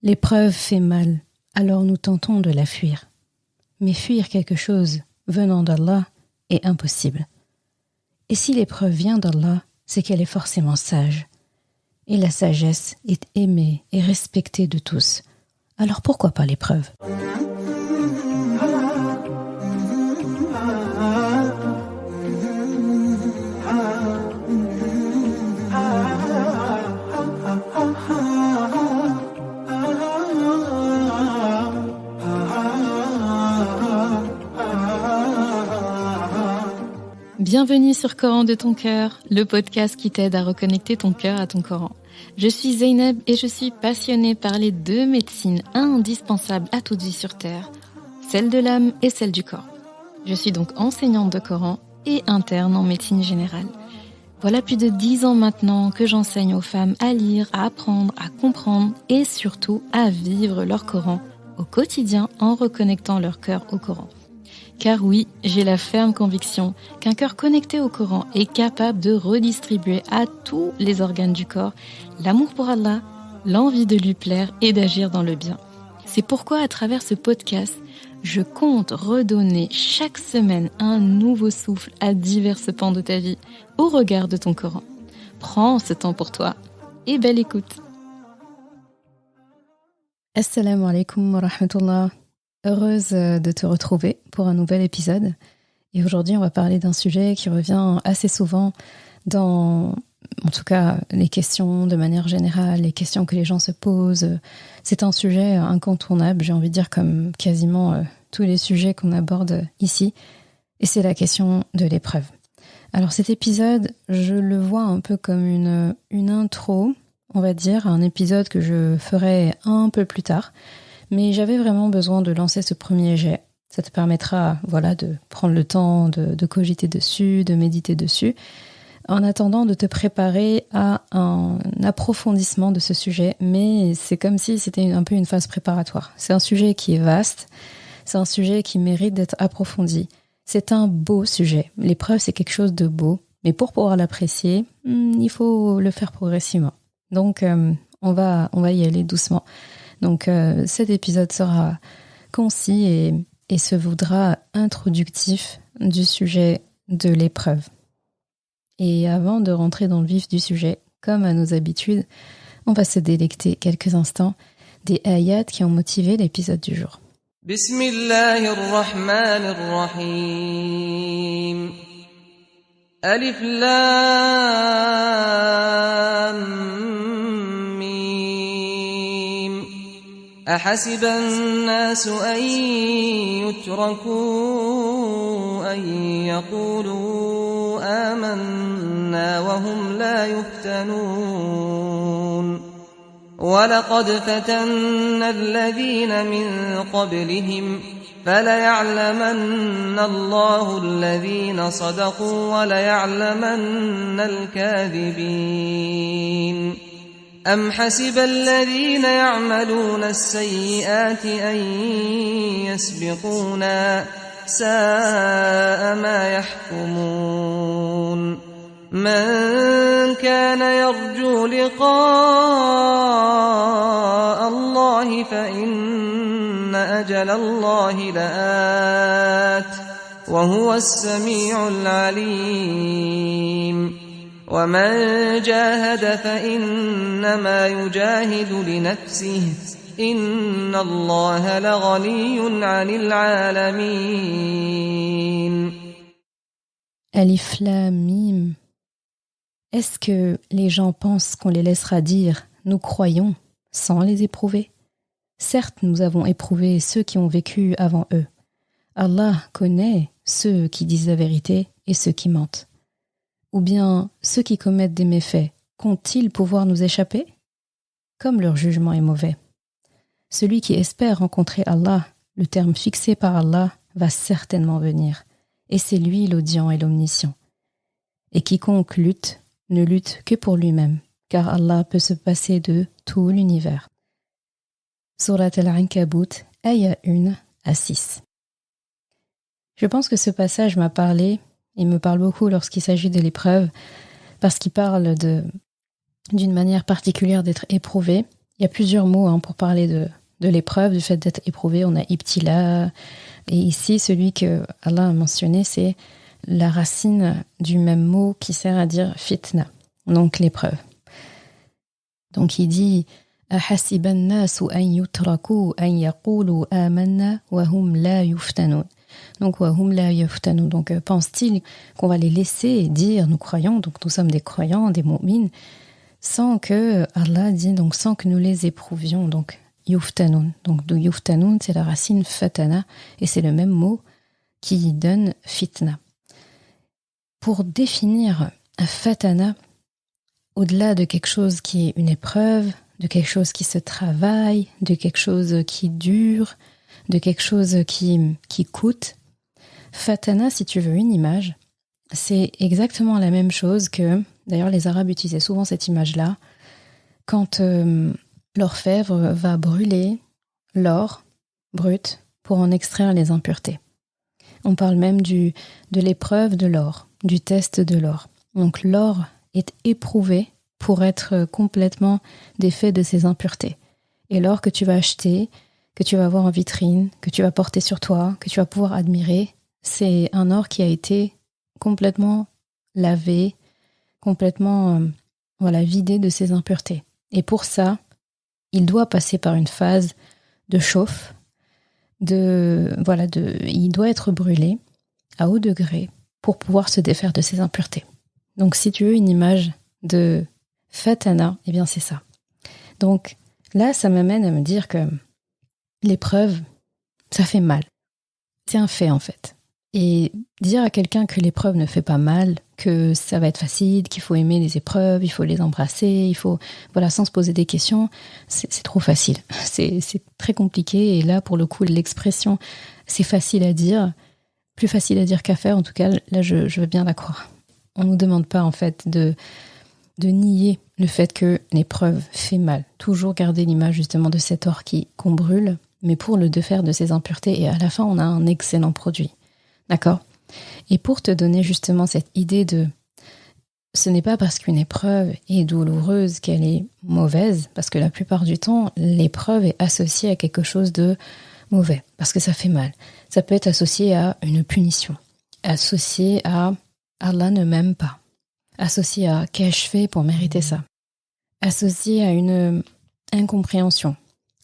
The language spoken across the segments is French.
L'épreuve fait mal, alors nous tentons de la fuir. Mais fuir quelque chose venant d'Allah est impossible. Et si l'épreuve vient d'Allah, c'est qu'elle est forcément sage. Et la sagesse est aimée et respectée de tous. Alors pourquoi pas l'épreuve ? Bienvenue sur Coran de ton cœur, le podcast qui t'aide à reconnecter ton cœur à ton Coran. Je suis Zeynep et je suis passionnée par les deux médecines indispensables à toute vie sur Terre, celle de l'âme et celle du corps. Je suis donc enseignante de Coran et interne en médecine générale. Voilà plus de 10 ans maintenant que j'enseigne aux femmes à lire, à apprendre, à comprendre et surtout à vivre leur Coran au quotidien en reconnectant leur cœur au Coran. Car oui, j'ai la ferme conviction qu'un cœur connecté au Coran est capable de redistribuer à tous les organes du corps l'amour pour Allah, l'envie de lui plaire et d'agir dans le bien. C'est pourquoi à travers ce podcast, je compte redonner chaque semaine un nouveau souffle à divers pans de ta vie au regard de ton Coran. Prends ce temps pour toi et belle écoute. Assalamu alaikum wa rahmatullah. Heureuse de te retrouver pour un nouvel épisode. Et aujourd'hui, on va parler d'un sujet qui revient assez souvent dans, en tout cas, les questions de manière générale, les questions que les gens se posent. C'est un sujet incontournable, j'ai envie de dire, comme quasiment tous les sujets qu'on aborde ici. Et c'est la question de l'épreuve. Alors cet épisode, je le vois un peu comme une intro, on va dire, à un épisode que je ferai un peu plus tard. Mais j'avais vraiment besoin de lancer ce premier jet. Ça te permettra, de prendre le temps de cogiter dessus, de méditer dessus, en attendant de te préparer à un approfondissement de ce sujet. Mais c'est comme si c'était un peu une phase préparatoire. C'est un sujet qui est vaste, c'est un sujet qui mérite d'être approfondi. C'est un beau sujet. L'épreuve, c'est quelque chose de beau. Mais pour pouvoir l'apprécier, il faut le faire progressivement. Donc, on va y aller doucement. Donc cet épisode sera concis et se voudra introductif du sujet de l'épreuve. Et avant de rentrer dans le vif du sujet, comme à nos habitudes, on va se délecter quelques instants des ayats qui ont motivé l'épisode du jour. Bismillahirrahmanirrahim. Alif Lam أحسب الناس أن يتركوا أن يقولوا آمنا وهم لا يفتنون ولقد فتنا الذين من قبلهم فليعلمن الله الذين صدقوا وليعلمن الكاذبين أم حسب الذين يعملون السيئات أن يسبقونا ساء ما يحكمون من كان يرجو لقاء الله فإن أجل الله لآت وهو السميع العليم ومن جاهد فإنما يجاهد لنفسه إن الله لغني عن العالمين. Alif Lam Mim. Est-ce que les gens pensent qu'on les laissera dire « nous croyons » sans les éprouver ? Certes, nous avons éprouvé ceux qui ont vécu avant eux. Allah connaît ceux qui disent la vérité et ceux qui mentent. Ou bien ceux qui commettent des méfaits, comptent-ils pouvoir nous échapper ? Comme leur jugement est mauvais. Celui qui espère rencontrer Allah, le terme fixé par Allah, va certainement venir. Et c'est lui l'audient et l'omniscient. Et quiconque lutte, ne lutte que pour lui-même, car Allah peut se passer de tout l'univers. Surat Al-Ankabut, ayat 1 à 6. Je pense que ce passage m'a parlé. Il me parle beaucoup lorsqu'il s'agit de l'épreuve, parce qu'il parle d'une manière particulière d'être éprouvé Il y a plusieurs mots pour parler de l'épreuve, du fait d'être éprouvé. On a ibtila. Et ici, celui que Allah a mentionné, c'est la racine du même mot qui sert à dire fitna, donc l'épreuve. Donc il dit أحسب الناس أن يتركوا أن يقولوا آمنا وهم لا يفتنون. Donc وهم لا يفتنون. Donc pense-t-il qu'on va les laisser dire nous croyons, donc nous sommes des croyants, des mu'mins, sans que Allah dit, donc sans que nous les éprouvions. Donc yuftanoun. Donc de yuftanoun, c'est la racine fatana et c'est le même mot qui donne fitna. Pour définir un fatana, au-delà de quelque chose qui est une épreuve, de quelque chose qui se travaille, de quelque chose qui dure, de quelque chose qui coûte, fatana, si tu veux une image, c'est exactement la même chose que, d'ailleurs les Arabes utilisaient souvent cette image-là, quand l'orfèvre va brûler l'or brut pour en extraire les impuretés. On parle même de l'épreuve de l'or, du test de l'or. Donc l'or est éprouvé pour être complètement défait de ses impuretés. Et l'or que tu vas acheter, que tu vas avoir en vitrine, que tu vas porter sur toi, que tu vas pouvoir admirer, c'est un or qui a été complètement lavé, complètement vidé de ses impuretés. Et pour ça, il doit passer par une phase de chauffe, il doit être brûlé à haut degré pour pouvoir se défaire de ses impuretés. Donc si tu veux une image de fatana, eh bien c'est ça. Donc là, ça m'amène à me dire que l'épreuve, ça fait mal. C'est un fait en fait. Et dire à quelqu'un que l'épreuve ne fait pas mal, que ça va être facile, qu'il faut aimer les épreuves, il faut les embrasser, il faut, sans se poser des questions, c'est trop facile. C'est très compliqué. Et là, pour le coup, l'expression, c'est facile à dire, plus facile à dire qu'à faire. En tout cas, là, je veux bien la croire. On ne nous demande pas, en fait, de nier le fait que l'épreuve fait mal. Toujours garder l'image, justement, de cet or qu'on brûle, mais pour le défaire de ses impuretés. Et à la fin, on a un excellent produit. D'accord ? Et pour te donner justement cette idée ce n'est pas parce qu'une épreuve est douloureuse qu'elle est mauvaise, parce que la plupart du temps, l'épreuve est associée à quelque chose de mauvais, parce que ça fait mal. Ça peut être associé à une punition, associé à Allah ne m'aime pas, associé à qu'ai-je fait pour mériter ça, associé à une incompréhension.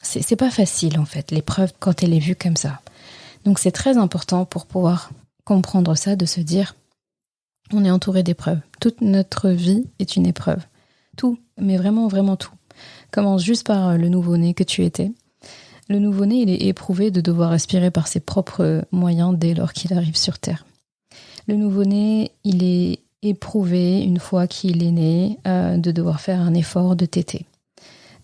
C'est pas facile en fait, l'épreuve quand elle est vue comme ça. Donc c'est très important pour pouvoir comprendre ça, de se dire on est entouré d'épreuves. Toute notre vie est une épreuve. Tout, mais vraiment, vraiment tout. Commence juste par le nouveau-né que tu étais. Le nouveau-né, il est éprouvé de devoir respirer par ses propres moyens dès lors qu'il arrive sur Terre. Le nouveau-né, il est éprouvé, une fois qu'il est né, de devoir faire un effort de téter,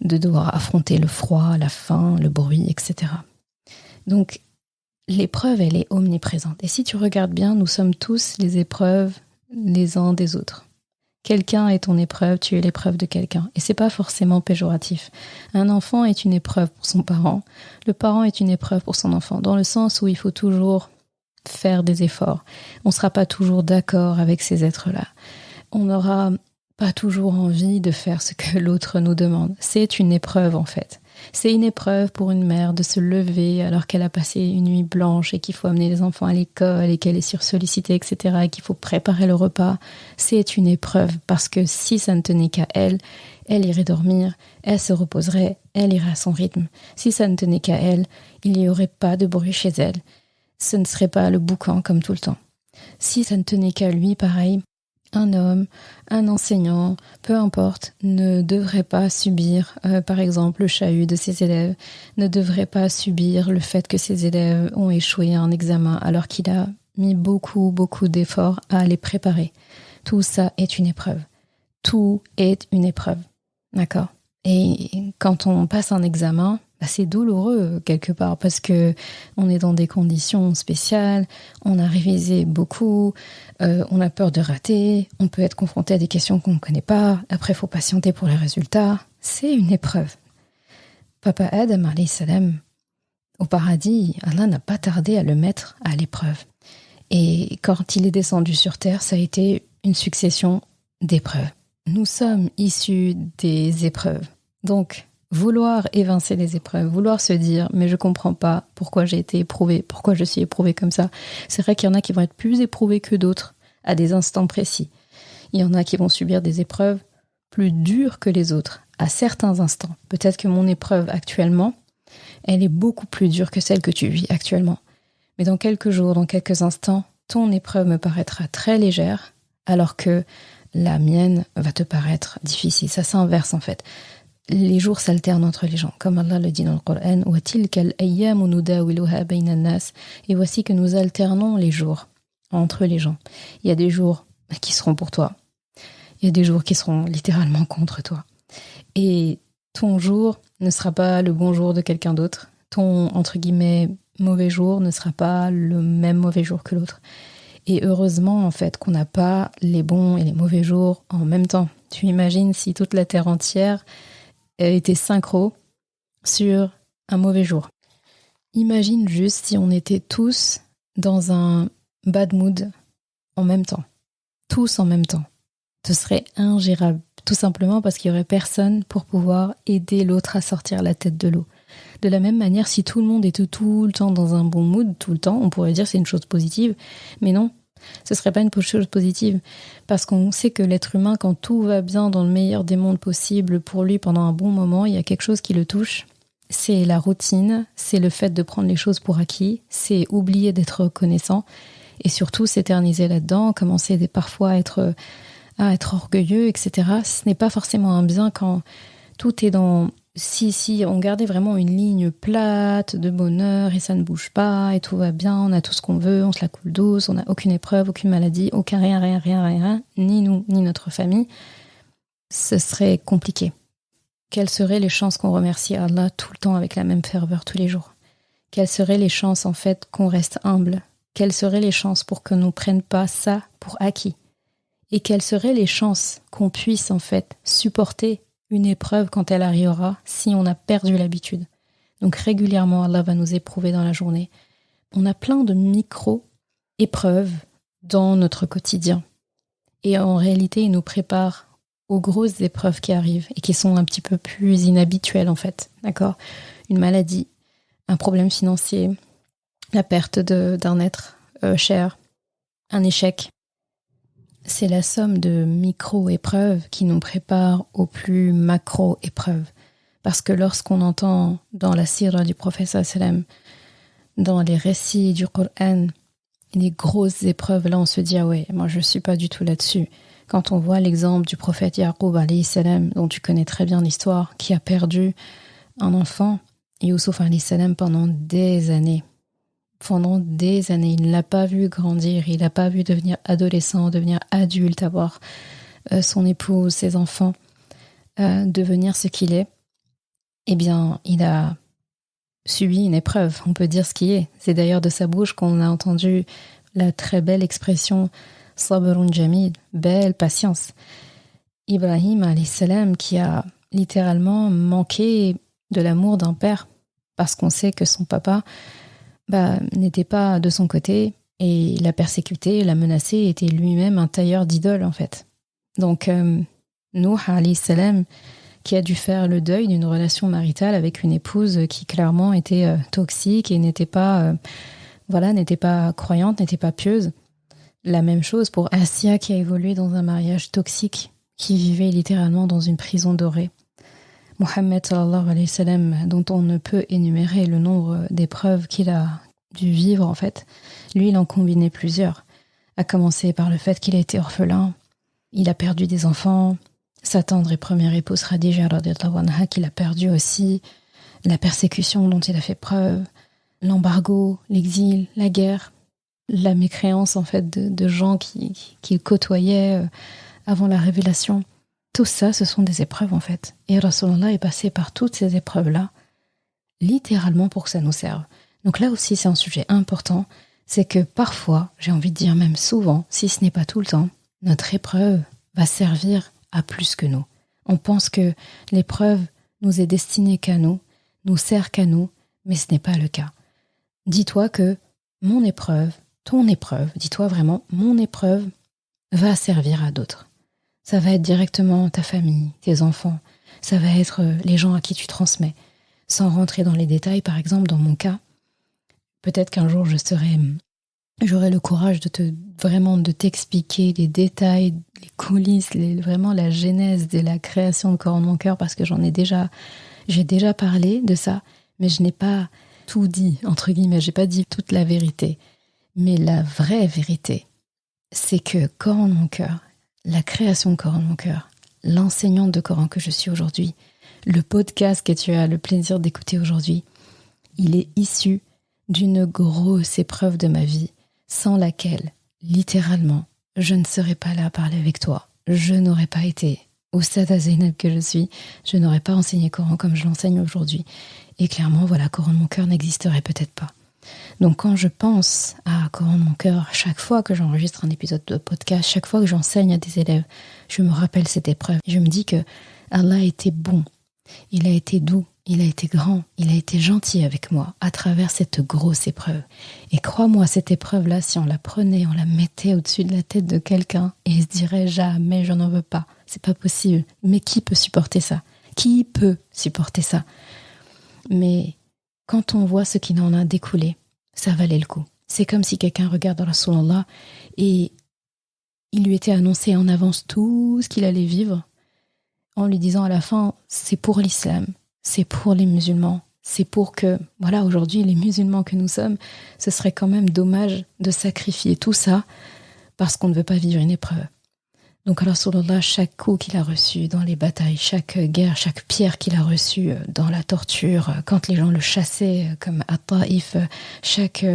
de devoir affronter le froid, la faim, le bruit, etc. Donc, l'épreuve, elle est omniprésente. Et si tu regardes bien, nous sommes tous les épreuves les uns des autres. Quelqu'un est ton épreuve, tu es l'épreuve de quelqu'un. Et c'est pas forcément péjoratif. Un enfant est une épreuve pour son parent. Le parent est une épreuve pour son enfant. Dans le sens où il faut toujours faire des efforts. On ne sera pas toujours d'accord avec ces êtres-là. On n'aura pas toujours envie de faire ce que l'autre nous demande. C'est une épreuve en fait. C'est une épreuve pour une mère de se lever alors qu'elle a passé une nuit blanche et qu'il faut amener les enfants à l'école et qu'elle est sursollicitée, etc. et qu'il faut préparer le repas. C'est une épreuve parce que si ça ne tenait qu'à elle, elle irait dormir, elle se reposerait, elle irait à son rythme. Si ça ne tenait qu'à elle, il n'y aurait pas de bruit chez elle. Ce ne serait pas le boucan comme tout le temps. Si ça ne tenait qu'à lui, pareil, un homme, un enseignant, peu importe, ne devrait pas subir, par exemple, le chahut de ses élèves, ne devrait pas subir le fait que ses élèves ont échoué à un examen alors qu'il a mis beaucoup, beaucoup d'efforts à les préparer. Tout ça est une épreuve. Tout est une épreuve. D'accord ? Et quand on passe un examen, c'est douloureux quelque part parce que on est dans des conditions spéciales, on a révisé beaucoup, on a peur de rater, on peut être confronté à des questions qu'on ne connaît pas, après il faut patienter pour les résultats. C'est une épreuve. Papa Adam, alayhi salam, au paradis, Allah n'a pas tardé à le mettre à l'épreuve. Et quand il est descendu sur terre, ça a été une succession d'épreuves. Nous sommes issus des épreuves. Donc, vouloir évincer les épreuves, vouloir se dire mais je comprends pas pourquoi j'ai été éprouvée, pourquoi je suis éprouvée comme ça. C'est vrai qu'il y en a qui vont être plus éprouvés que d'autres à des instants précis. Il y en a qui vont subir des épreuves plus dures que les autres à certains instants. Peut-être que mon épreuve actuellement, elle est beaucoup plus dure que celle que tu vis actuellement. Mais dans quelques jours, dans quelques instants, ton épreuve me paraîtra très légère, alors que la mienne va te paraître difficile. Ça s'inverse en fait. Les jours s'alternent entre les gens, comme Allah le dit dans le Coran. Et voici que nous alternons les jours entre les gens. Il y a des jours qui seront pour toi. Il y a des jours qui seront littéralement contre toi. Et ton jour ne sera pas le bon jour de quelqu'un d'autre. Ton, entre guillemets, mauvais jour ne sera pas le même mauvais jour que l'autre. Et heureusement, en fait, qu'on n'a pas les bons et les mauvais jours en même temps. Tu imagines si toute la Terre entière était synchro sur un mauvais jour. Imagine juste si on était tous dans un bad mood en même temps. Tous en même temps. Ce serait ingérable. Tout simplement parce qu'il n'y aurait personne pour pouvoir aider l'autre à sortir la tête de l'eau. De la même manière, si tout le monde était tout le temps dans un bon mood, tout le temps, on pourrait dire que c'est une chose positive. Mais non, ce ne serait pas une chose positive. Parce qu'on sait que l'être humain, quand tout va bien dans le meilleur des mondes possibles pour lui pendant un bon moment, il y a quelque chose qui le touche. C'est la routine, c'est le fait de prendre les choses pour acquis, c'est oublier d'être reconnaissant et surtout s'éterniser là-dedans, commencer parfois à être orgueilleux, etc. Ce n'est pas forcément un bien quand tout est dans... Si on gardait vraiment une ligne plate de bonheur et ça ne bouge pas et tout va bien, on a tout ce qu'on veut, on se la coule douce, on n'a aucune épreuve, aucune maladie, aucun rien, ni nous, ni notre famille, ce serait compliqué. Quelles seraient les chances qu'on remercie Allah tout le temps avec la même ferveur tous les jours? Quelles seraient les chances en fait qu'on reste humble? Quelles seraient les chances pour qu'on ne prenne pas ça pour acquis? Et quelles seraient les chances qu'on puisse en fait supporter une épreuve quand elle arrivera si on a perdu l'habitude? Donc régulièrement, Allah va nous éprouver dans la journée. On a plein de micro-épreuves dans notre quotidien. Et en réalité, il nous prépare aux grosses épreuves qui arrivent et qui sont un petit peu plus inhabituelles en fait. D'accord ? Une maladie, un problème financier, la perte d'un être cher, un échec. C'est la somme de micro-épreuves qui nous préparent aux plus macro-épreuves. Parce que lorsqu'on entend dans la sira du prophète sallam, dans les récits du Coran, les grosses épreuves, là on se dit « Ah ouais, moi je ne suis pas du tout là-dessus ». Quand on voit l'exemple du prophète Yaqub alayhi salam, dont tu connais très bien l'histoire, qui a perdu un enfant, Youssouf alayhi salam, pendant des années. Pendant des années, il ne l'a pas vu grandir, il n'a pas vu devenir adolescent, devenir adulte, avoir son épouse, ses enfants, devenir ce qu'il est. Eh bien, il a subi une épreuve, on peut dire ce qui est. C'est d'ailleurs de sa bouche qu'on a entendu la très belle expression « Sabrun jamid », belle patience. Ibrahim alayhi salam qui a littéralement manqué de l'amour d'un père parce qu'on sait que son papa n'était pas de son côté et l'a persécuté, l'a menacé, était lui-même un tailleur d'idoles en fait. Donc Nuh alayhi salam qui a dû faire le deuil d'une relation maritale avec une épouse qui clairement était toxique et n'était pas croyante, n'était pas pieuse. La même chose pour Assia qui a évolué dans un mariage toxique, qui vivait littéralement dans une prison dorée. Mohammed sallallahu alayhi wa sallam, dont on ne peut énumérer le nombre d'épreuves qu'il a dû vivre en fait, lui il en combinait plusieurs, à commencer par le fait qu'il a été orphelin, il a perdu des enfants, sa tendre et première épouse Khadija radhiyallahu anha qu'il a perdu aussi, la persécution dont il a fait preuve, l'embargo, l'exil, la guerre, la mécréance en fait de gens qu'il côtoyait avant la révélation. Tout ça, ce sont des épreuves en fait. Et Rasulullah est passé par toutes ces épreuves-là, littéralement pour que ça nous serve. Donc là aussi, c'est un sujet important, c'est que parfois, j'ai envie de dire même souvent, si ce n'est pas tout le temps, notre épreuve va servir à plus que nous. On pense que l'épreuve nous est destinée qu'à nous sert qu'à nous, mais ce n'est pas le cas. Dis-toi que mon épreuve, ton épreuve, dis-toi vraiment, mon épreuve va servir à d'autres. Ça va être directement ta famille, tes enfants, Ça va être les gens à qui tu transmets. Sans rentrer dans les détails, par exemple, dans mon cas, peut-être qu'un jour j'aurai le courage de t'expliquer les détails, les coulisses, vraiment la genèse de la création de Coran de mon cœur, parce que j'ai déjà parlé de ça, mais je n'ai pas tout dit, entre guillemets, j'ai pas dit toute la vérité. Mais la vraie vérité, c'est que Coran de mon cœur, la création de Coran de mon cœur, l'enseignante de Coran que je suis aujourd'hui, le podcast que tu as le plaisir d'écouter aujourd'hui, il est issu d'une grosse épreuve de ma vie, sans laquelle, littéralement, je ne serais pas là à parler avec toi. Je n'aurais pas été Oustada Zeynep que je suis, je n'aurais pas enseigné Coran comme je l'enseigne aujourd'hui. Et clairement, voilà, Coran de mon cœur n'existerait peut-être pas. Donc quand je pense à Coran de mon cœur, chaque fois que j'enregistre un épisode de podcast, chaque fois que j'enseigne à des élèves, je me rappelle cette épreuve. Je me dis que Allah a été bon, il a été doux, il a été grand, il a été gentil avec moi à travers cette grosse épreuve. Et crois-moi, cette épreuve-là, si on la prenait, on la mettait au-dessus de la tête de quelqu'un, et il se dirait jamais, je n'en veux pas, c'est pas possible. Mais qui peut supporter ça? Qui peut supporter ça? Mais quand on voit ce qui en a découlé, ça valait le coup. C'est comme si quelqu'un regarde Rasulallah et il lui était annoncé en avance tout ce qu'il allait vivre, en lui disant à la fin, c'est pour l'islam, c'est pour les musulmans, c'est pour que, voilà, aujourd'hui, les musulmans que nous sommes, ce serait quand même dommage de sacrifier tout ça parce qu'on ne veut pas vivre une épreuve. Donc, Rasulallah, chaque coup qu'il a reçu dans les batailles, chaque guerre, chaque pierre qu'il a reçue dans la torture, quand les gens le chassaient, comme à Taïf, chaque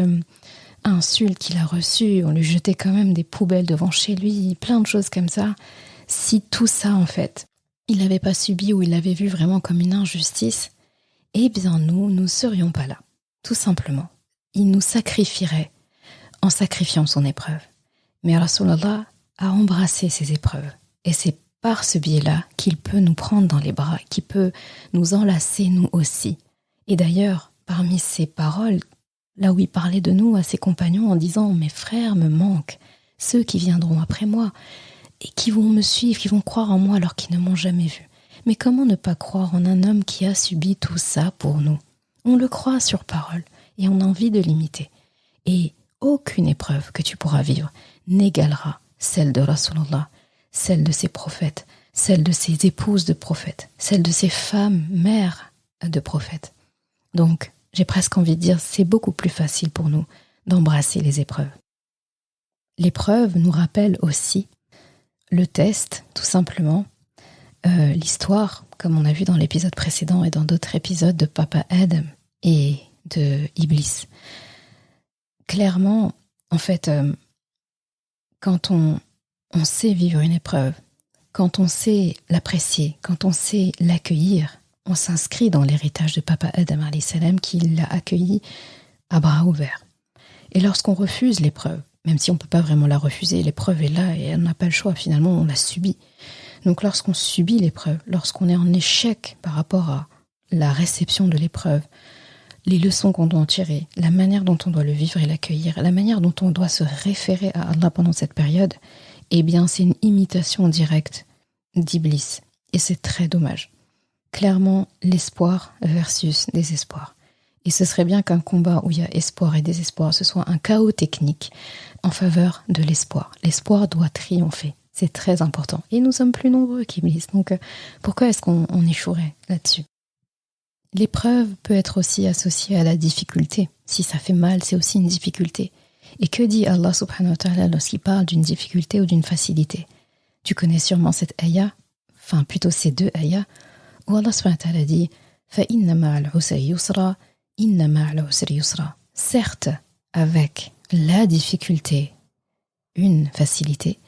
insulte qu'il a reçue, on lui jetait quand même des poubelles devant chez lui, plein de choses comme ça. Si tout ça, en fait, il n'avait pas subi ou il l'avait vu vraiment comme une injustice, eh bien nous ne serions pas là, tout simplement. Il nous sacrifierait en sacrifiant son épreuve. Mais Rasulallah a embrassé ses épreuves. Et c'est par ce biais-là qu'il peut nous prendre dans les bras, qu'il peut nous enlacer nous aussi. Et d'ailleurs, parmi ces paroles, là où il parlait de nous à ses compagnons en disant « Mes frères me manquent, ceux qui viendront après moi ». Et qui vont me suivre, qui vont croire en moi alors qu'ils ne m'ont jamais vu. Mais comment ne pas croire en un homme qui a subi tout ça pour nous? On le croit sur parole et on a envie de l'imiter. Et aucune épreuve que tu pourras vivre n'égalera celle de Rasulullah, celle de ses prophètes, celle de ses épouses de prophètes, celle de ses femmes, mères de prophètes. Donc, j'ai presque envie de dire, c'est beaucoup plus facile pour nous d'embrasser les épreuves. L'épreuve nous rappelle aussi le test, tout simplement, l'histoire, comme on a vu dans l'épisode précédent et dans d'autres épisodes de Papa Adam et de Iblis. Clairement, en fait, quand on sait vivre une épreuve, quand on sait l'apprécier, quand on sait l'accueillir, on s'inscrit dans l'héritage de Papa Adam alayhi salam qui l'a accueilli à bras ouverts. Et lorsqu'on refuse l'épreuve, même si on ne peut pas vraiment la refuser, l'épreuve est là et on n'a pas le choix, finalement on la subit. Donc lorsqu'on subit l'épreuve, lorsqu'on est en échec par rapport à la réception de l'épreuve, les leçons qu'on doit en tirer, la manière dont on doit le vivre et l'accueillir, la manière dont on doit se référer à Allah pendant cette période, eh bien c'est une imitation directe d'Iblis. Et c'est très dommage. Clairement, l'espoir versus désespoir. Et ce serait bien qu'un combat où il y a espoir et désespoir, ce soit un chaos technique en faveur de l'espoir. L'espoir doit triompher. C'est très important. Et nous sommes plus nombreux qu'Iblis. Donc pourquoi est-ce qu'on échouerait là-dessus? L'épreuve peut être aussi associée à la difficulté. Si ça fait mal, c'est aussi une difficulté. Et que dit Allah subhanahu wa ta'ala lorsqu'il parle d'une difficulté ou d'une facilité? Tu connais sûrement cette ayah, enfin plutôt ces deux ayahs, où Allah subhanahu wa ta'ala dit « Fa'inna ma'al usri yusra » Certes, avec la difficulté, une facilité.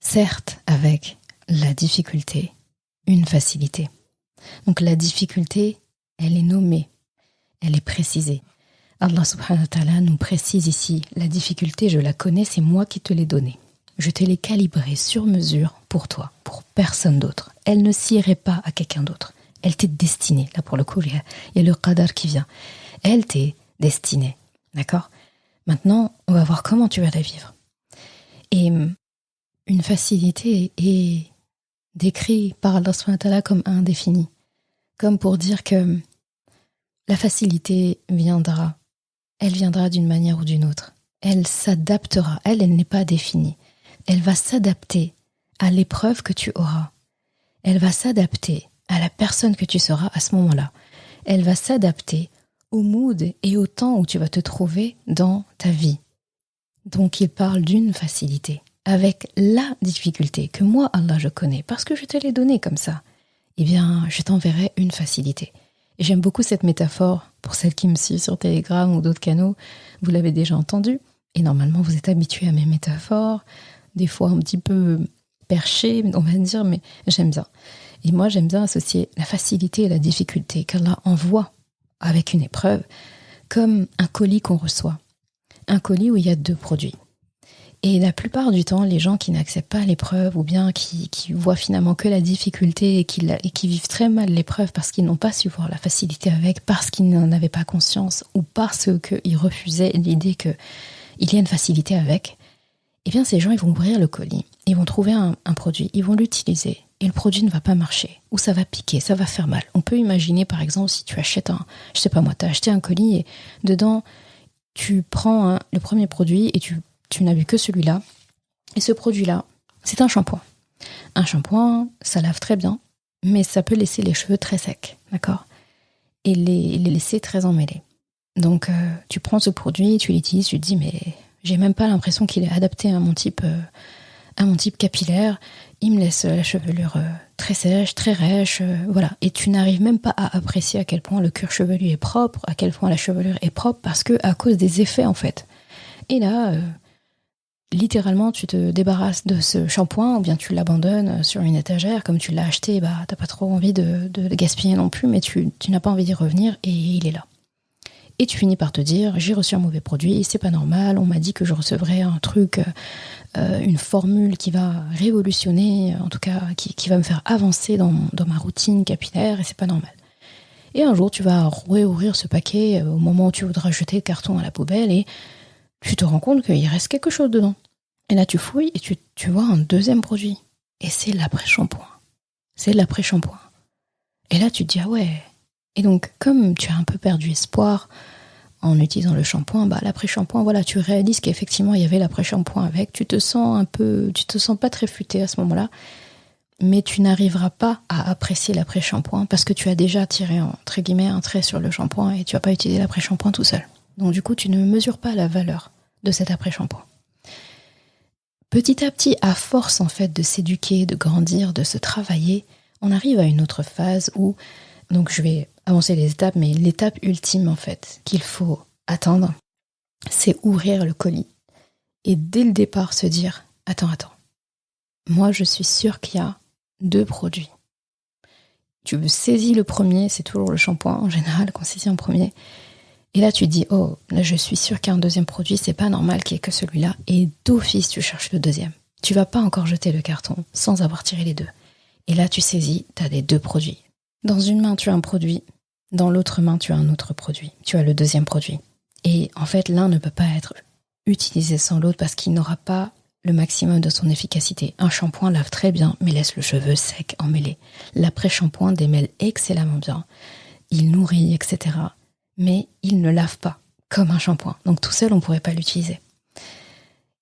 Certes, avec la difficulté, une facilité. Donc la difficulté, elle est nommée, elle est précisée. Allah subhanahu wa ta'ala nous précise ici, la difficulté, je la connais, c'est moi qui te l'ai donnée. Je te l'ai calibrée sur mesure pour toi, pour personne d'autre. Elle ne s'irait pas à quelqu'un d'autre. Elle t'est destinée. Là, pour le coup, il y a le qadar qui vient. Elle t'est destinée. D'accord? Maintenant, on va voir comment tu vas la vivre. Et une facilité est décrit par Allah subhanahu wa ta'ala comme indéfini, comme pour dire que la facilité viendra. Elle viendra d'une manière ou d'une autre. Elle s'adaptera. Elle n'est pas définie. Elle va s'adapter à l'épreuve que tu auras. Elle va s'adapter à la personne que tu seras à ce moment-là. Elle va s'adapter au mood et au temps où tu vas te trouver dans ta vie. Donc il parle d'une facilité, avec la difficulté que moi, Allah, je connais, parce que je te l'ai donnée comme ça. Eh bien, je t'enverrai une facilité. Et j'aime beaucoup cette métaphore, pour celles qui me suivent sur Telegram ou d'autres canaux, vous l'avez déjà entendu, et normalement vous êtes habitués à mes métaphores, des fois un petit peu perchées, on va dire, mais j'aime bien. Et moi, j'aime bien associer la facilité et la difficulté qu'Allah envoie avec une épreuve, comme un colis qu'on reçoit. Un colis où il y a 2 produits. Et la plupart du temps, les gens qui n'acceptent pas l'épreuve ou bien qui voient finalement que la difficulté et qui vivent très mal l'épreuve parce qu'ils n'ont pas su voir la facilité avec, parce qu'ils n'en avaient pas conscience ou parce qu'ils refusaient l'idée qu'il y a une facilité avec, eh bien ces gens ils vont ouvrir le colis, ils vont trouver un produit, ils vont l'utiliser et le produit ne va pas marcher ou ça va piquer, ça va faire mal. On peut imaginer par exemple si tu achètes je sais pas moi, tu as acheté un colis et dedans tu prends le premier produit et tu n'as vu que celui-là. Et ce produit-là, c'est un shampoing. Un shampoing, ça lave très bien, mais ça peut laisser les cheveux très secs, d'accord ? Et les laisser très emmêlés. Donc, tu prends ce produit, tu l'utilises, tu te dis, mais j'ai même pas l'impression qu'il est adapté à mon type capillaire. Il me laisse la chevelure très sèche, très rêche, voilà. Et tu n'arrives même pas à apprécier à quel point le cuir chevelu est propre, à quel point la chevelure est propre, parce que à cause des effets, en fait. Et là, littéralement, tu te débarrasses de ce shampoing ou bien tu l'abandonnes sur une étagère. Comme tu l'as acheté, t'as pas trop envie de le gaspiller non plus, mais tu n'as pas envie d'y revenir et il est là. Et tu finis par te dire, j'ai reçu un mauvais produit, c'est pas normal, on m'a dit que je recevrais un truc, une formule qui va révolutionner, en tout cas qui va me faire avancer dans ma routine capillaire et c'est pas normal. Et un jour, tu vas réouvrir ce paquet au moment où tu voudras jeter le carton à la poubelle et tu te rends compte qu'il reste quelque chose dedans. Et là, tu fouilles et tu vois un deuxième produit. Et c'est l'après-shampoing. C'est l'après-shampoing. Et là, tu te dis, ah ouais. Et donc, comme tu as un peu perdu espoir en utilisant le shampoing, l'après-shampoing, voilà, tu réalises qu'effectivement, il y avait l'après-shampoing avec. Tu te sens pas très futé à ce moment-là. Mais tu n'arriveras pas à apprécier l'après-shampoing parce que tu as déjà tiré, entre guillemets, un trait sur le shampoing et tu vas pas utiliser l'après-shampoing tout seul. Donc du coup, tu ne mesures pas la valeur de cet après-shampoing. Petit à petit, à force en fait de s'éduquer, de grandir, de se travailler, on arrive à une autre phase où, donc je vais avancer les étapes, mais l'étape ultime en fait qu'il faut atteindre, c'est ouvrir le colis et dès le départ se dire, attends, moi je suis sûre qu'il y a 2 produits. Tu saisis le premier, c'est toujours le shampoing en général qu'on saisit en premier. Et là, tu te dis, oh, là, je suis sûre qu'il y a un deuxième produit, c'est pas normal qu'il n'y ait que celui-là. Et d'office, tu cherches le deuxième. Tu vas pas encore jeter le carton sans avoir tiré les 2. Et là, tu saisis, tu as les 2 produits. Dans une main, tu as un produit. Dans l'autre main, tu as un autre produit. Tu as le deuxième produit. Et en fait, l'un ne peut pas être utilisé sans l'autre parce qu'il n'aura pas le maximum de son efficacité. Un shampoing lave très bien, mais laisse le cheveu sec, emmêlé. L'après-shampoing démêle excellemment bien. Il nourrit, etc., mais il ne lave pas, comme un shampoing. Donc tout seul, on ne pourrait pas l'utiliser.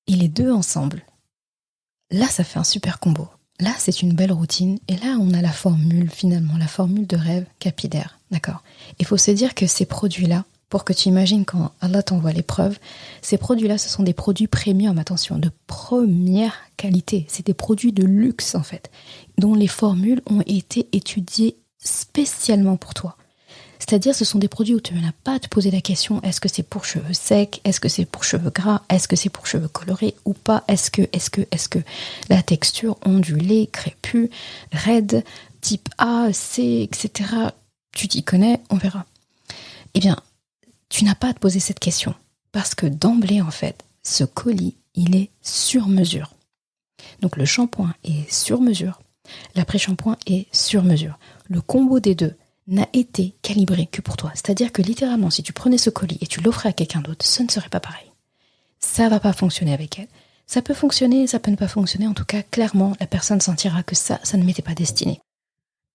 Et les 2 ensemble, là, ça fait un super combo. Là, c'est une belle routine. Et là, on a la formule, finalement, la formule de rêve capillaire. D'accord ? Il faut se dire que ces produits-là, pour que tu imagines quand Allah t'envoie l'épreuve, ces produits-là, ce sont des produits premium, attention, de première qualité. C'est des produits de luxe, en fait, dont les formules ont été étudiées spécialement pour toi. C'est-à-dire, ce sont des produits où tu n'as pas à te poser la question, est-ce que c'est pour cheveux secs, est-ce que c'est pour cheveux gras, est-ce que c'est pour cheveux colorés ou pas, est-ce que la texture ondulée, crépue, raide, type A, C, etc. Tu t'y connais, on verra. Eh bien, tu n'as pas à te poser cette question, parce que d'emblée, en fait, ce colis, il est sur mesure. Donc le shampoing est sur mesure, l'après-shampoing est sur mesure. Le combo des 2 n'a été calibré que pour toi. C'est-à-dire que littéralement, si tu prenais ce colis et tu l'offrais à quelqu'un d'autre, ce ne serait pas pareil. Ça va pas fonctionner avec elle. Ça peut fonctionner, ça peut ne pas fonctionner. En tout cas, clairement, la personne sentira que ça ne m'était pas destiné.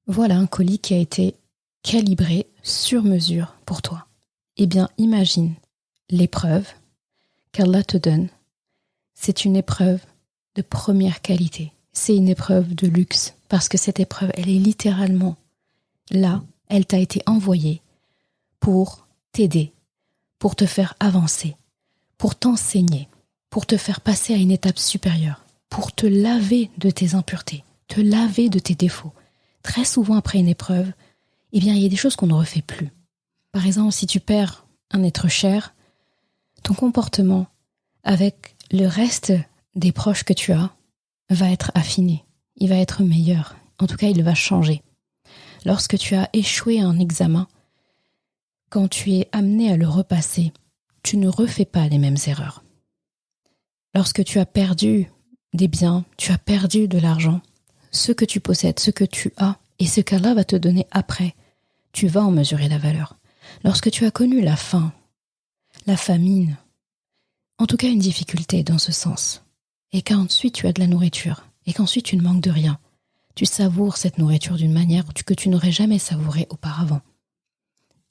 Voilà un colis qui a été calibré sur mesure pour toi. Eh bien, imagine l'épreuve qu'Allah te donne. C'est une épreuve de première qualité. C'est une épreuve de luxe parce que cette épreuve, elle est littéralement là. Elle t'a été envoyée pour t'aider, pour te faire avancer, pour t'enseigner, pour te faire passer à une étape supérieure, pour te laver de tes impuretés, te laver de tes défauts. Très souvent après une épreuve, eh bien, il y a des choses qu'on ne refait plus. Par exemple, si tu perds un être cher, ton comportement avec le reste des proches que tu as va être affiné, il va être meilleur. En tout cas, il va changer. Lorsque tu as échoué à un examen, quand tu es amené à le repasser, tu ne refais pas les mêmes erreurs. Lorsque tu as perdu des biens, tu as perdu de l'argent, ce que tu possèdes, ce que tu as et ce qu'Allah va te donner après, tu vas en mesurer la valeur. Lorsque tu as connu la faim, la famine, en tout cas une difficulté dans ce sens, et qu'ensuite tu as de la nourriture, et qu'ensuite tu ne manques de rien, tu savoures cette nourriture d'une manière que tu n'aurais jamais savourée auparavant.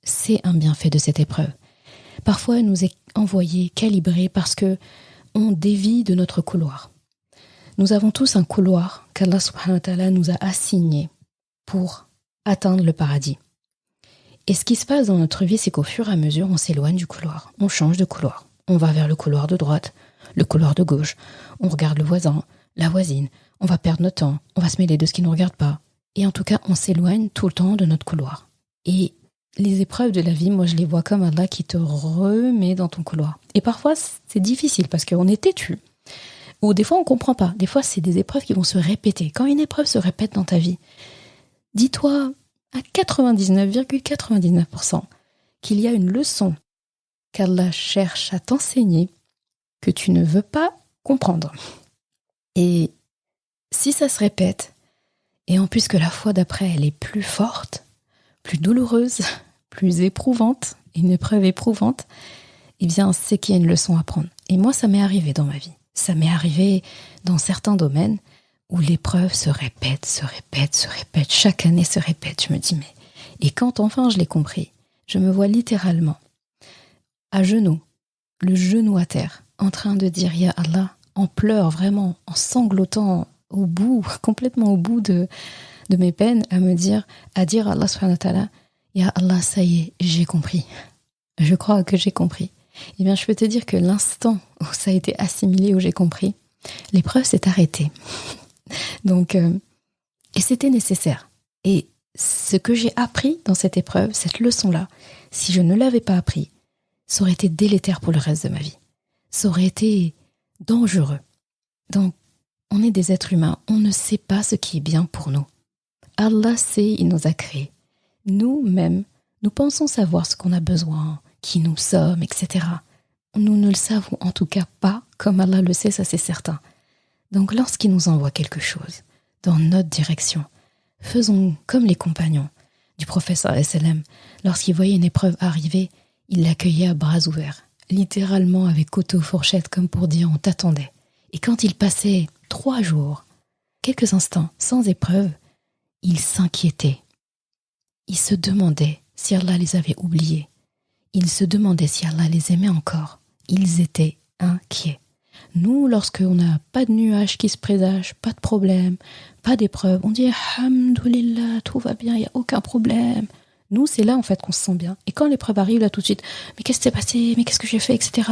C'est un bienfait de cette épreuve. Parfois, elle nous est envoyée, calibrée, parce que on dévie de notre couloir. Nous avons tous un couloir qu'Allah subhanahu wa ta'ala nous a assigné pour atteindre le paradis. Et ce qui se passe dans notre vie, c'est qu'au fur et à mesure, on s'éloigne du couloir, on change de couloir. On va vers le couloir de droite, le couloir de gauche, on regarde le voisin, la voisine, on va perdre notre temps, on va se mêler de ce qui ne nous regarde pas. Et en tout cas, on s'éloigne tout le temps de notre couloir. Et les épreuves de la vie, moi je les vois comme Allah qui te remet dans ton couloir. Et parfois, c'est difficile parce qu'on est têtu. Ou des fois, on ne comprend pas. Des fois, c'est des épreuves qui vont se répéter. Quand une épreuve se répète dans ta vie, dis-toi à 99,99% qu'il y a une leçon qu'Allah cherche à t'enseigner que tu ne veux pas comprendre. Et si ça se répète, et en plus que la fois d'après, elle est plus forte, plus douloureuse, plus éprouvante, une épreuve éprouvante, eh bien, c'est qu'il y a une leçon à prendre. Et moi, ça m'est arrivé dans ma vie. Ça m'est arrivé dans certains domaines où l'épreuve se répète, chaque année se répète. Je me dis, mais... Et quand enfin je l'ai compris, je me vois littéralement à genoux, le genou à terre, en train de dire « Ya Allah », en pleurs vraiment, en sanglotant au bout, complètement au bout de mes peines, à dire à Allah subhanahu wa ta'ala « Ya Allah, ça y est, j'ai compris. Je crois que j'ai compris. » Eh bien, je peux te dire que l'instant où ça a été assimilé, où j'ai compris, l'épreuve s'est arrêtée. Donc, et c'était nécessaire. Et ce que j'ai appris dans cette épreuve, cette leçon-là, si je ne l'avais pas appris, ça aurait été délétère pour le reste de ma vie. Ça aurait été dangereux. Donc, on est des êtres humains, on ne sait pas ce qui est bien pour nous. Allah sait, il nous a créés. Nous-mêmes, nous pensons savoir ce qu'on a besoin, qui nous sommes, etc. Nous ne le savons en tout cas pas, comme Allah le sait, ça c'est certain. Donc lorsqu'il nous envoie quelque chose dans notre direction, faisons comme les compagnons du prophète sallallahu alayhi wa sallam. Lorsqu'il voyait une épreuve arriver, il l'accueillait à bras ouverts, littéralement avec couteau fourchette, comme pour dire on t'attendait. Et quand il passait 3 jours, quelques instants, sans épreuve, il s'inquiétait. Il se demandait si Allah les avait oubliés. Il se demandait si Allah les aimait encore. Ils étaient inquiets. Nous, lorsqu'on n'a pas de nuages qui se présagent, pas de problème, pas d'épreuve, on dit « Alhamdoulilah, tout va bien, il n'y a aucun problème ». Nous, c'est là en fait qu'on se sent bien. Et quand l'épreuve arrive, là tout de suite, mais qu'est-ce qui s'est passé, mais qu'est-ce que j'ai fait, etc.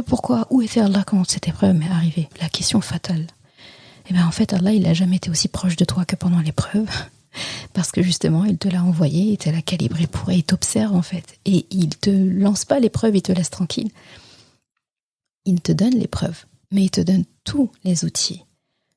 Pourquoi, où était Allah quand cette épreuve m'est arrivée? La question fatale. Et bien en fait, Allah, il n'a jamais été aussi proche de toi que pendant l'épreuve. Parce que justement, il te l'a envoyé, il te l'a calibré pour, et il t'observe en fait. Et il te lance pas l'épreuve, il te laisse tranquille. Il te donne l'épreuve, mais il te donne tous les outils,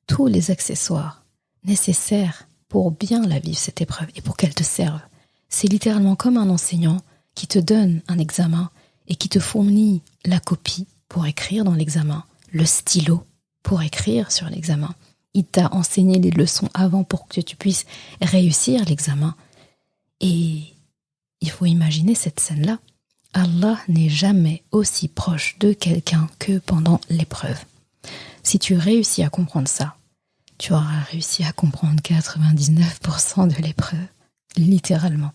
tous les accessoires nécessaires pour bien la vivre cette épreuve et pour qu'elle te serve. C'est littéralement comme un enseignant qui te donne un examen et qui te fournit la copie pour écrire dans l'examen, le stylo pour écrire sur l'examen. Il t'a enseigné les leçons avant pour que tu puisses réussir l'examen. Et il faut imaginer cette scène-là. Allah n'est jamais aussi proche de quelqu'un que pendant l'épreuve. Si tu réussis à comprendre ça, tu auras réussi à comprendre 99% de l'épreuve, littéralement.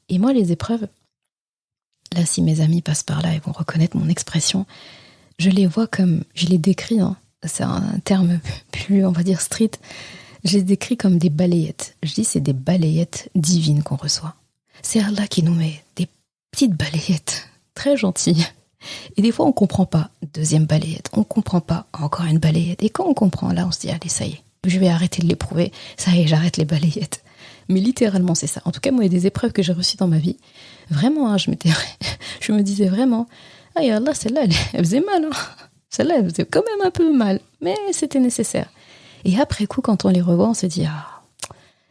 Et moi, les épreuves, là, si mes amis passent par là, ils vont reconnaître mon expression, je les vois comme, je les décris, c'est un terme plus, on va dire, street, je les décris comme des balayettes. Je dis c'est des balayettes divines qu'on reçoit. C'est Allah qui nous met des petites balayettes, très gentilles. Et des fois, on ne comprend pas. Deuxième balayette, on ne comprend pas. Encore une balayette. Et quand on comprend, là, on se dit, allez, ça y est, je vais arrêter de l'éprouver. Ça y est, j'arrête les balayettes. Mais littéralement, c'est ça. En tout cas, moi, il y a des épreuves que j'ai reçues dans ma vie. Vraiment, je me disais vraiment, ah, et Allah, celle-là, elle faisait mal. Celle-là, elle faisait quand même un peu mal. Mais c'était nécessaire. Et après coup, quand on les revoit, on se dit, ah,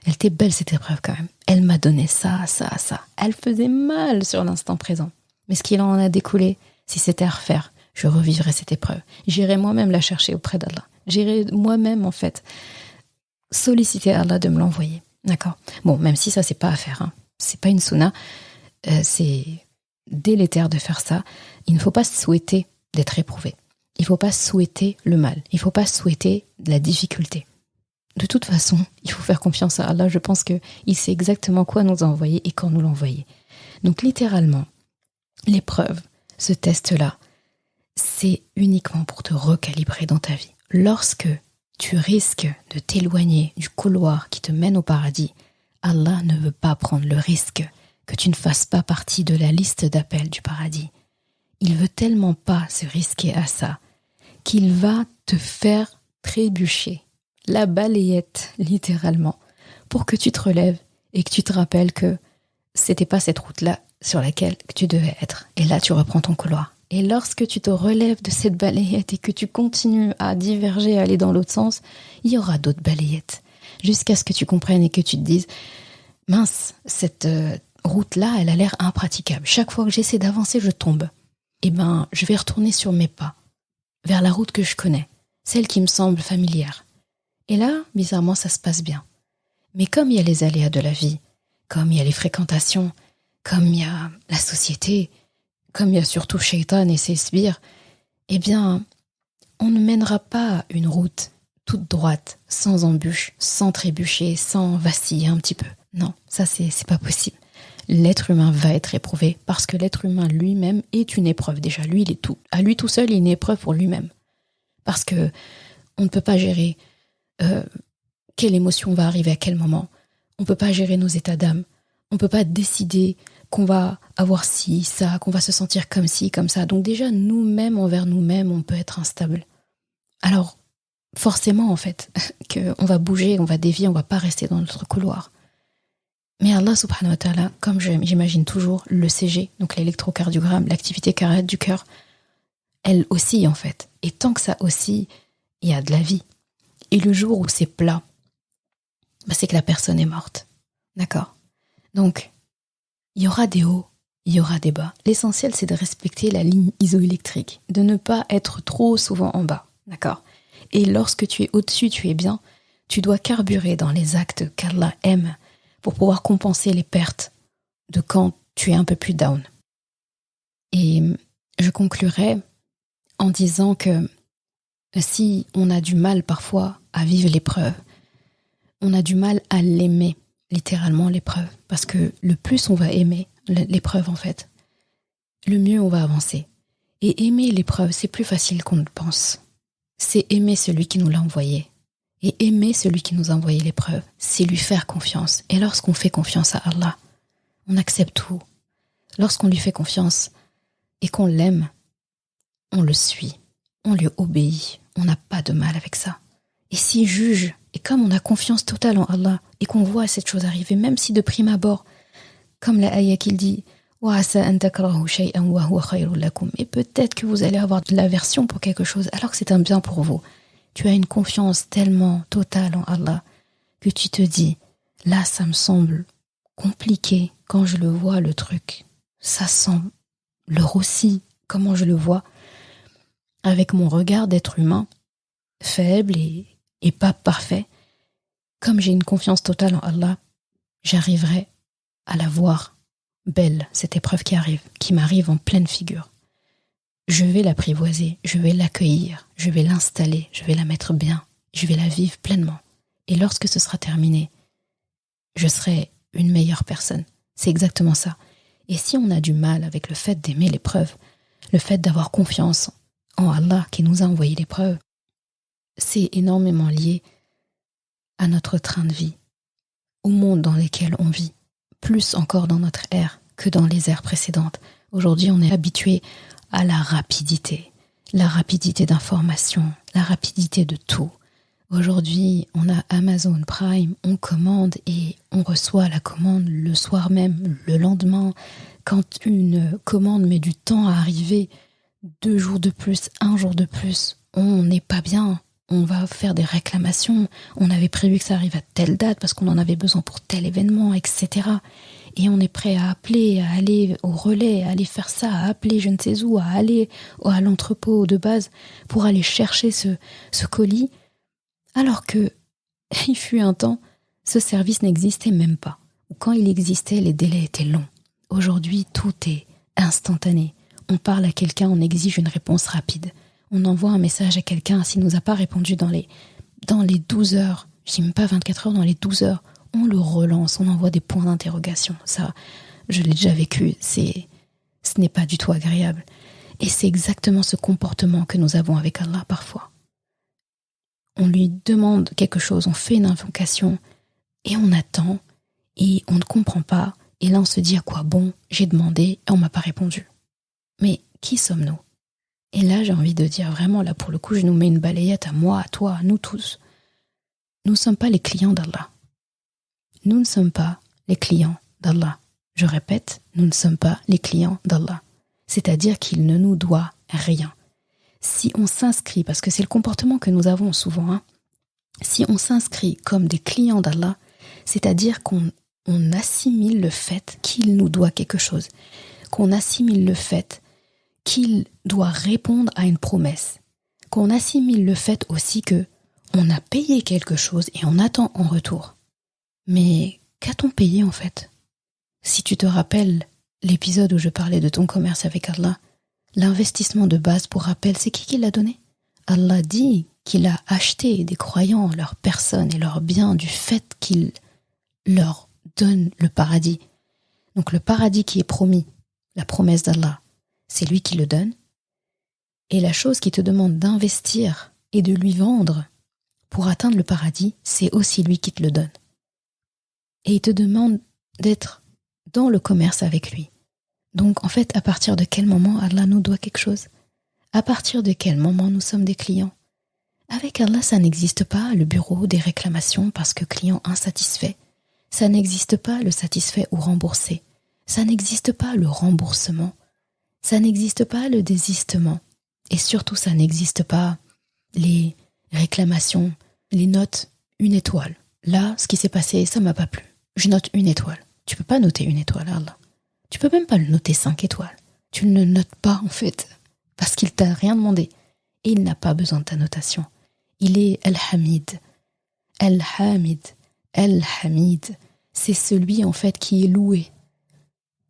elle était belle cette épreuve quand même. Elle m'a donné ça, ça, ça. Elle faisait mal sur l'instant présent. Mais ce qu'il en a découlé, si c'était à refaire, je revivrais cette épreuve. J'irais moi-même la chercher auprès d'Allah. J'irais moi-même, en fait, solliciter Allah de me l'envoyer. D'accord ? Bon, même si ça, c'est pas à faire. C'est pas une sunna. C'est délétère de faire ça. Il ne faut pas souhaiter d'être éprouvé. Il ne faut pas souhaiter le mal. Il ne faut pas souhaiter la difficulté. De toute façon, il faut faire confiance à Allah. Je pense qu'il sait exactement quoi nous envoyer et quand nous l'envoyer. Donc, littéralement, l'épreuve, ce test-là, c'est uniquement pour te recalibrer dans ta vie. Lorsque tu risques de t'éloigner du couloir qui te mène au paradis, Allah ne veut pas prendre le risque que tu ne fasses pas partie de la liste d'appel du paradis. Il veut tellement pas se risquer à ça qu'il va te faire trébucher la balayette, littéralement, pour que tu te relèves et que tu te rappelles que c'était pas cette route-là sur laquelle tu devais être. Et là, tu reprends ton couloir. Et lorsque tu te relèves de cette balayette et que tu continues à diverger, à aller dans l'autre sens, il y aura d'autres balayettes. Jusqu'à ce que tu comprennes et que tu te dises, mince, cette route-là, elle a l'air impraticable. Chaque fois que j'essaie d'avancer, je tombe. Eh ben, je vais retourner sur mes pas, vers la route que je connais, celle qui me semble familière. Et là, bizarrement, ça se passe bien. Mais comme il y a les aléas de la vie, comme il y a les fréquentations, comme il y a la société, comme il y a surtout Shaitan et ses sbires, eh bien, on ne mènera pas une route toute droite, sans embûches, sans trébucher, sans vaciller un petit peu. Non, ça c'est pas possible. L'être humain va être éprouvé parce que l'être humain lui-même est une épreuve. Déjà, lui, il est tout. À lui tout seul, il est une épreuve pour lui-même. Parce que on ne peut pas gérer quelle émotion va arriver à quel moment. On ne peut pas gérer nos états d'âme. On ne peut pas décider qu'on va avoir ci, ça, qu'on va se sentir comme ci, comme ça. Donc déjà, nous-mêmes, envers nous-mêmes, on peut être instable. Alors, forcément, en fait, qu'on va bouger, on va dévier, on ne va pas rester dans notre couloir. Mais Allah subhanahu wa ta'ala, comme j'imagine toujours, le CG, donc l'électrocardiogramme, l'activité cardiaque du cœur, elle oscille en fait. Et tant que ça oscille, il y a de la vie. Et le jour où c'est plat, c'est que la personne est morte. D'accord ? Donc, il y aura des hauts, il y aura des bas. L'essentiel, c'est de respecter la ligne isoélectrique, de ne pas être trop souvent en bas. D'accord ? Et lorsque tu es au-dessus, tu es bien, tu dois carburer dans les actes qu'Allah aime pour pouvoir compenser les pertes de quand tu es un peu plus down. Et je conclurai en disant que si on a du mal parfois à vivre l'épreuve, on a du mal à l'aimer, littéralement l'épreuve. Parce que le plus on va aimer l'épreuve en fait, le mieux on va avancer. Et aimer l'épreuve, c'est plus facile qu'on ne le pense. C'est aimer celui qui nous l'a envoyé. Et aimer celui qui nous a envoyé l'épreuve, c'est lui faire confiance. Et lorsqu'on fait confiance à Allah, on accepte tout. Lorsqu'on lui fait confiance et qu'on l'aime, on le suit, on lui obéit. On n'a pas de mal avec ça. Et s'il juge, et comme on a confiance totale en Allah, et qu'on voit cette chose arriver, même si de prime abord, comme la ayah qu'il dit, et peut-être que vous allez avoir de l'aversion pour quelque chose, alors que c'est un bien pour vous. Tu as une confiance tellement totale en Allah que tu te dis, là ça me semble compliqué quand je le vois le truc. Ça semble le aussi, comment je le vois, avec mon regard d'être humain, faible et pas parfait. Comme j'ai une confiance totale en Allah, j'arriverai à la voir belle, cette épreuve qui m'arrive en pleine figure. je vais l'apprivoiser, je vais l'accueillir, je vais l'installer, je vais la mettre bien, je vais la vivre pleinement. Et lorsque ce sera terminé, je serai une meilleure personne. C'est exactement ça. Et si on a du mal avec le fait d'aimer l'épreuve, le fait d'avoir confiance en Allah qui nous a envoyé l'épreuve, c'est énormément lié à notre train de vie, au monde dans lequel on vit, plus encore dans notre ère que dans les ères précédentes. Aujourd'hui, on est habitué à la rapidité d'information, la rapidité de tout. Aujourd'hui, on a Amazon Prime, on commande et on reçoit la commande le soir même, le lendemain. Quand une commande met du temps à arriver, 2 jours de plus, 1 jour de plus, on n'est pas bien. On va faire des réclamations. On avait prévu que ça arrive à telle date parce qu'on en avait besoin pour tel événement, etc. Et on est prêt à appeler, à aller au relais, à aller faire ça, à appeler je ne sais où, à aller à l'entrepôt de base pour aller chercher ce colis. Alors que, il fut un temps, ce service n'existait même pas. Quand il existait, les délais étaient longs. Aujourd'hui, tout est instantané. On parle à quelqu'un, on exige une réponse rapide. On envoie un message à quelqu'un, s'il ne nous a pas répondu dans les 12 heures, je dis même pas 24 heures, dans les 12 heures, on le relance, on envoie des points d'interrogation. Ça, je l'ai déjà vécu, ce n'est pas du tout agréable. Et c'est exactement ce comportement que nous avons avec Allah parfois. On lui demande quelque chose, on fait une invocation, et on attend, et on ne comprend pas, et là on se dit à quoi bon, j'ai demandé, et on m'a pas répondu. Mais qui sommes-nous ? Et là, j'ai envie de dire vraiment, là pour le coup, je nous mets une balayette à moi, à toi, à nous tous. Nous ne sommes pas les clients d'Allah. Nous ne sommes pas les clients d'Allah. Je répète, nous ne sommes pas les clients d'Allah. C'est-à-dire qu'il ne nous doit rien. Si on s'inscrit, parce que c'est le comportement que nous avons souvent, si on s'inscrit comme des clients d'Allah, c'est-à-dire qu'on assimile le fait qu'il nous doit quelque chose, qu'on assimile le fait qu'il doit répondre à une promesse, qu'on assimile le fait aussi que on a payé quelque chose et on attend en retour. Mais qu'a-t-on payé en fait ? Si tu te rappelles l'épisode où je parlais de ton commerce avec Allah, l'investissement de base, pour rappel, c'est qui l'a donné ? Allah dit qu'il a acheté des croyants, leurs personnes et leurs biens du fait qu'il leur donne le paradis. Donc le paradis qui est promis, la promesse d'Allah, c'est lui qui le donne. Et la chose qui te demande d'investir et de lui vendre pour atteindre le paradis, c'est aussi lui qui te le donne. Et il te demande d'être dans le commerce avec lui. Donc en fait, à partir de quel moment Allah nous doit quelque chose ? À partir de quel moment nous sommes des clients ? Avec Allah, ça n'existe pas le bureau des réclamations parce que client insatisfait. Ça n'existe pas le satisfait ou remboursé. Ça n'existe pas le remboursement. Ça n'existe pas le désistement. Et surtout, ça n'existe pas les réclamations, les notes 1 étoile. Là, ce qui s'est passé, ça m'a pas plu. Je note 1 étoile. Tu peux pas noter 1 étoile, Allah. Tu peux même pas le noter 5 étoiles. Tu ne le notes pas, en fait, parce qu'il t'a rien demandé. Et il n'a pas besoin de ta notation. Il est Al-Hamid. Al-Hamid. Al-Hamid. C'est celui, en fait, qui est loué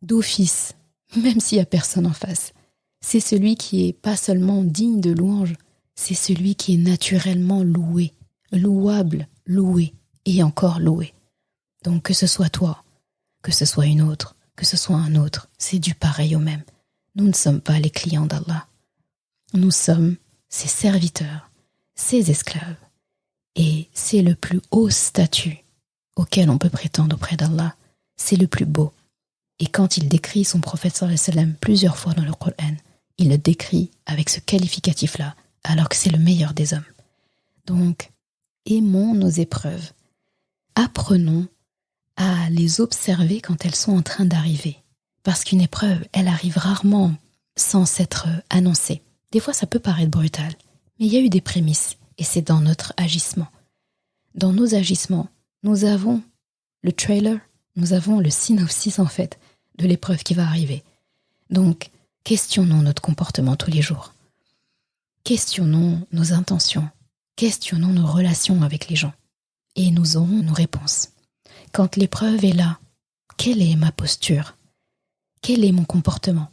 d'office, même s'il n'y a personne en face. C'est celui qui est pas seulement digne de louange, c'est celui qui est naturellement loué, louable, loué et encore loué. Donc que ce soit toi, que ce soit une autre, que ce soit un autre, c'est du pareil au même. Nous ne sommes pas les clients d'Allah. Nous sommes ses serviteurs, ses esclaves. Et c'est le plus haut statut auquel on peut prétendre auprès d'Allah. C'est le plus beau. Et quand il décrit son prophète sallallahu alayhi wa sallam plusieurs fois dans le Coran, il le décrit avec ce qualificatif-là, alors que c'est le meilleur des hommes. Donc, aimons nos épreuves. Apprenons à les observer quand elles sont en train d'arriver. Parce qu'une épreuve, elle arrive rarement sans s'être annoncée. Des fois, ça peut paraître brutal, mais il y a eu des prémices, et c'est dans notre agissement. Dans nos agissements, nous avons le trailer, nous avons le synopsis en fait, de l'épreuve qui va arriver. Donc, questionnons notre comportement tous les jours. Questionnons nos intentions. Questionnons nos relations avec les gens. Et nous aurons nos réponses. Quand l'épreuve est là, quelle est ma posture ? Quel est mon comportement ?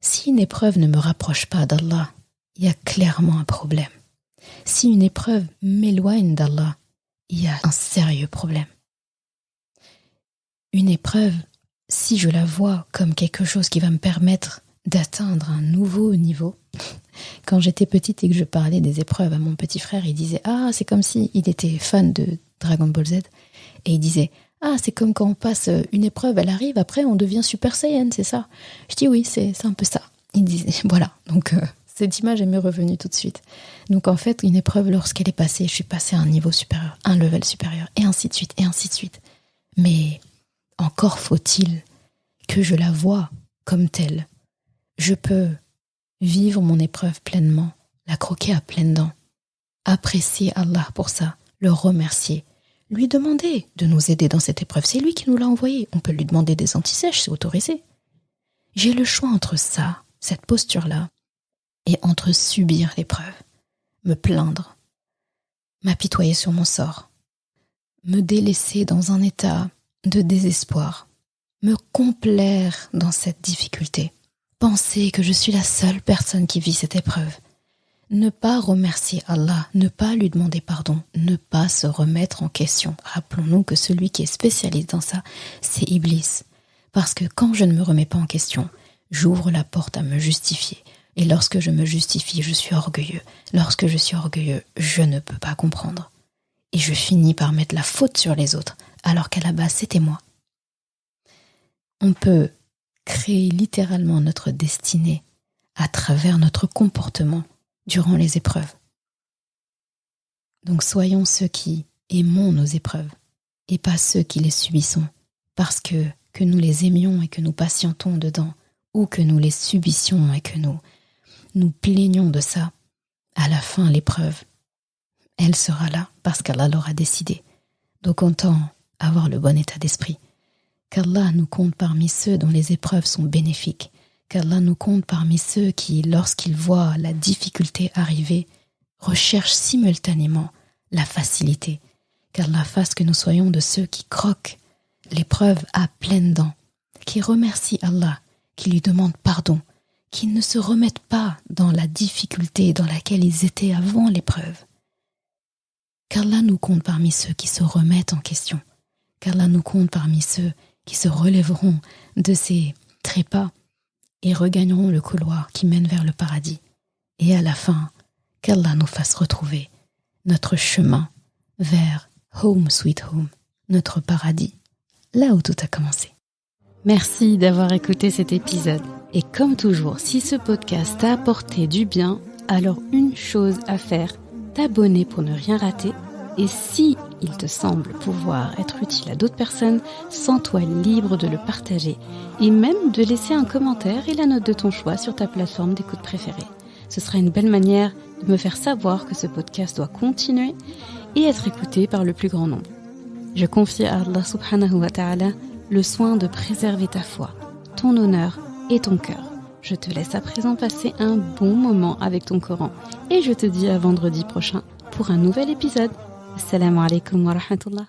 Si une épreuve ne me rapproche pas d'Allah, il y a clairement un problème. Si une épreuve m'éloigne d'Allah, il y a un sérieux problème. Une épreuve, si je la vois comme quelque chose qui va me permettre d'atteindre un nouveau niveau. Quand j'étais petite et que je parlais des épreuves à mon petit frère, il disait « Ah, c'est comme si il était fan de Dragon Ball Z. » Et il disait « Ah, c'est comme quand on passe une épreuve, elle arrive, après on devient Super Saiyan, c'est ça ?» Je dis « Oui, c'est un peu ça. » Il disait « Voilà. » Donc cette image m'est revenue tout de suite. Donc en fait, une épreuve, lorsqu'elle est passée, je suis passée à un niveau supérieur, un level supérieur, et ainsi de suite, et ainsi de suite. Mais encore faut-il que je la vois comme telle. Je peux vivre mon épreuve pleinement, la croquer à pleines dents, apprécier Allah pour ça, le remercier, lui demander de nous aider dans cette épreuve. C'est lui qui nous l'a envoyé. On peut lui demander des antisèches, c'est autorisé. J'ai le choix entre ça, cette posture-là, et entre subir l'épreuve, me plaindre, m'apitoyer sur mon sort, me délaisser dans un état de désespoir, me complaire dans cette difficulté, penser que je suis la seule personne qui vit cette épreuve, ne pas remercier Allah, ne pas lui demander pardon, ne pas se remettre en question. Rappelons-nous que celui qui est spécialiste dans ça, c'est Iblis. Parce que quand je ne me remets pas en question, j'ouvre la porte à me justifier. Et lorsque je me justifie, je suis orgueilleux. Lorsque je suis orgueilleux, je ne peux pas comprendre. Et je finis par mettre la faute sur les autres, alors qu'à la base, c'était moi. On peut créer littéralement notre destinée à travers notre comportement durant les épreuves. Donc soyons ceux qui aimons nos épreuves et pas ceux qui les subissons parce que nous les aimions et que nous patientons dedans ou que nous les subissions et que nous plaignons de ça, à la fin l'épreuve, elle sera là parce qu'Allah l'aura décidé. Donc autant avoir le bon état d'esprit. Qu'Allah nous compte parmi ceux dont les épreuves sont bénéfiques. Qu'Allah nous compte parmi ceux qui, lorsqu'ils voient la difficulté arriver, recherchent simultanément la facilité. Qu'Allah fasse que nous soyons de ceux qui croquent l'épreuve à pleines dents, qui remercient Allah, qui lui demandent pardon, qui ne se remettent pas dans la difficulté dans laquelle ils étaient avant l'épreuve. Qu'Allah nous compte parmi ceux qui se remettent en question. Qu'Allah nous compte parmi ceux qui se relèveront de ces trépas et regagneront le couloir qui mène vers le paradis. Et à la fin, qu'Allah nous fasse retrouver notre chemin vers Home Sweet Home, notre paradis, là où tout a commencé. Merci d'avoir écouté cet épisode. Et comme toujours, si ce podcast t'a apporté du bien, alors une chose à faire, t'abonner pour ne rien rater. Et si il te semble pouvoir être utile à d'autres personnes, sens-toi libre de le partager et même de laisser un commentaire et la note de ton choix sur ta plateforme d'écoute préférée. Ce sera une belle manière de me faire savoir que ce podcast doit continuer et être écouté par le plus grand nombre. Je confie à Allah subhanahu wa ta'ala le soin de préserver ta foi, ton honneur et ton cœur. Je te laisse à présent passer un bon moment avec ton Coran et je te dis à vendredi prochain pour un nouvel épisode. Assalamu alaikum wa rahmatullah.